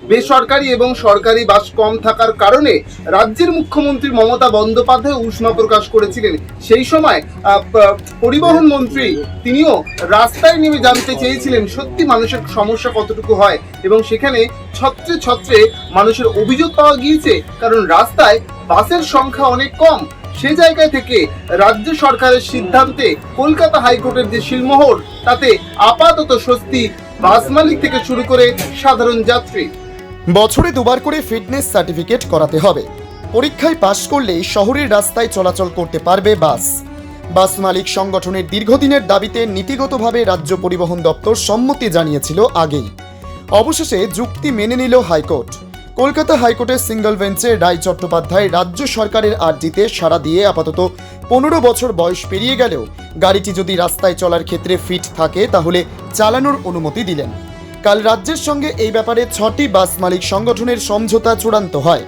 বেসরকারি এবং সরকারি বাস কম থাকার কারণে রাজ্যের মুখ্যমন্ত্রী মমতা বন্দ্যোপাধ্যায় উষ্মা প্রকাশ করেছিলেন। সেই সময় পরিবহন মন্ত্রী তিনিও রাস্তায় নেমে জানতে চেয়েছিলেন সত্যি মানুষের সমস্যা কতটুকু হয়, এবং সেখানে ছত্রে ছত্রে মানুষের অভিযোগ পাওয়া গিয়েছে কারণ রাস্তায় বাসের সংখ্যা অনেক কম। সেই জায়গায় থেকে রাজ্য সরকারের সিদ্ধান্তে কলকাতা হাইকোর্টের যে সিলমোহর, তাতে আপাতত স্বস্তি বাস মালিক থেকে শুরু করে সাধারণ যাত্রী। বছরে দুবার করে ফিটনেস সার্টিফিকেট করাতে হবে। পরীক্ষায় পাশ করলেই শহরের রাস্তায় চলাচল করতে পারবে বাস। বাস মালিক সংগঠনের দীর্ঘদিনের দাবিতে নীতিগতভাবে রাজ্য পরিবহন দপ্তর সম্মতি জানিয়েছিল আগেই। অবশেষে যুক্তি মেনে নিল হাইকোর্ট। কলকাতা হাইকোর্টের সিঙ্গল বেঞ্চে রায় চট্টোপাধ্যায় রাজ্য সরকারের আর্জিতে সাড়া দিয়ে আপাতত 15 বছর বয়স পেরিয়ে গেলেও গাড়িটি যদি রাস্তায় চলার ক্ষেত্রে ফিট থাকে তাহলে চালানোর অনুমতি দিলেন। কাল রাজ্যের সঙ্গে এই ব্যাপারে 6টি বাস মালিক সংগঠনের সমঝোতা চূড়ান্ত হয়।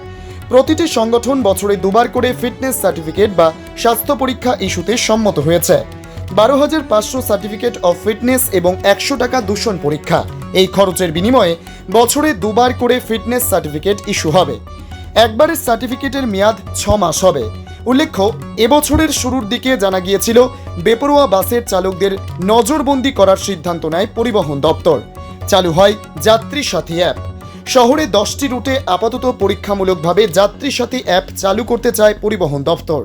প্রতিটি সংগঠন বছরে দুবার করে ফিটনেস সার্টিফিকেট বা স্বাস্থ্য পরীক্ষা ইস্যুতে সম্মত হয়েছে। 12,500 সার্টিফিকেট অফ ফিটনেস এবং 100 টাকা দূষণ পরীক্ষা। এই খরচের বিনিময়ে বছরে দুবার করে ফিটনেস সার্টিফিকেট ইস্যু হবে। একবারের সার্টিফিকেটের মেয়াদ 6 মাস হবে। উল্লেখ্য, এবছরের শুরুর দিকে জানা গিয়েছিল বেপরোয়া বাসের চালকদের নজরবন্দি করার সিদ্ধান্ত নেয় পরিবহন দপ্তর। চালু হয় যাত্রী সাথী অ্যাপ। শহরে 10টি রুটে আপাতত পরীক্ষামূলকভাবে যাত্রী সাথী অ্যাপ চালু করতে চায় পরিবহন দপ্তর।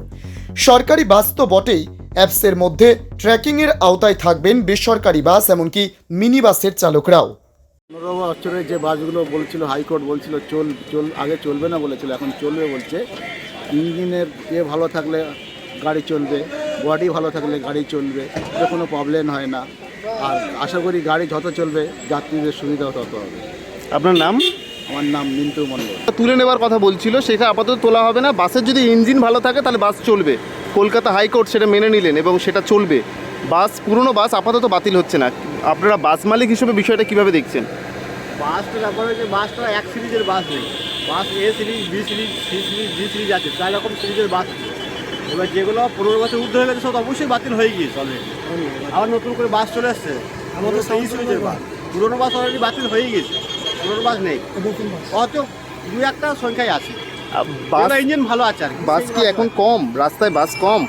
সরকারি বাস তো বটেই, অ্যাপসের মধ্যে ট্র্যাকিংয়ের আওতায় থাকবেন বেসরকারি বাস, এমনকি মিনি বাসের চালকরাও। 15 বছরের যে বাসগুলো বলছিল, হাইকোর্ট বলছিল আগে চলবে না বলেছিল, এখন চলবে বলছে। ইঞ্জিনের ভালো থাকলে গাড়ি চলবে, বডি ভালো থাকলে গাড়ি চলবে, এতে কোনো প্রবলেম হয় না। আর আশা করি গাড়ি যত চলবে যাত্রীদের সুবিধাও তত হবে। আপনার নাম? আমার নাম মিন্টু মণ্ডল। তুলে নেবার কথা বলছিল, সেটা আপাতত তোলা হবে না। বাসের যদি ইঞ্জিন ভালো থাকে তাহলে বাস চলবে। কলকাতা হাইকোর্ট সেটা মেনে নিলেন এবং সেটা চলবে। বাস, পুরনো বাস আপাতত বাতিল হচ্ছে না। আপনারা বাস মালিক হিসেবে বিষয়টা কিভাবে দেখছেন? বাসটা ব্যাপার হচ্ছে, বাসটা এক সিরিজের বাস নেই। Bus A series, B series, C series, D series আছে, 4 রকম সিরিজের বাস আছে। এবার যেগুলো 15 বছর ঊর্ধ্ব হয়ে গেছে সব অবশ্যই বাতিল হয়ে গিয়েছে অলরেডি। আবার নতুন করে বাস চলে আসছে, আমাদের সেই সিরিজের বাস। পুরোনো বাস অলরেডি বাতিল হয়ে গেছে, পুরোনো বাস নেই। অত 2-1টা সংখ্যায় আছে। বাস ইঞ্জিন ভালো আছে আর কি। বাস কি এখন কম? রাস্তায় বাস কম?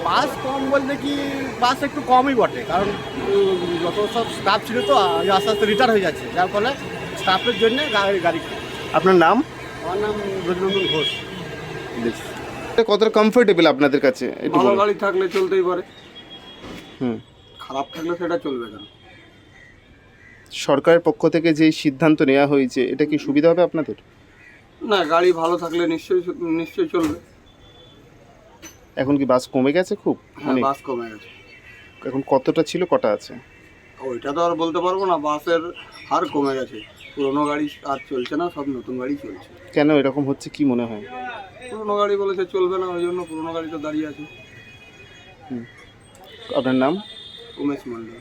বাস কম বলতে কি, বাস একটু কমই বটে, কারণ যত সব স্টাফ ছিল তো আস্তে আস্তে রিটায়ার হয়ে যাচ্ছে, যার ফলে স্টাফের জন্য গাড়ি। আপনার নাম? আমার নাম রজনীনন্দন ঘোষ। কতটা কমফোর্টেবল আপনাদের কাছে? ভালো গাড়ি থাকলে চলতেই পারে, হুম। খারাপ থাকলে সেটা চলবে না। সরকারের পক্ষ থেকে যে সিদ্ধান্ত নেওয়া হয়েছে, এটা কি সুবিধা হবে আপনাদের? না, গাড়ি ভালো থাকলে নিশ্চয়ই চলবে। এখন কি বাস কমে গেছে খুব? হ্যাঁ, বাস কমে গেছে। এখন কতটা ছিল, কটা আছে? ওইটা তো আর বলতে পারবো না। বাসের হার কমে গেছে, পুরোনো গাড়ি আর চলছে না, সব নতুন গাড়ি চলছে। কেন এরকম হচ্ছে কি মনে হয়? পুরোনো গাড়ি বলেছে চলবে না, ওই জন্য পুরোনো গাড়িটা দাঁড়িয়ে আছে। আপনার নাম? উমেশ মণ্ডল।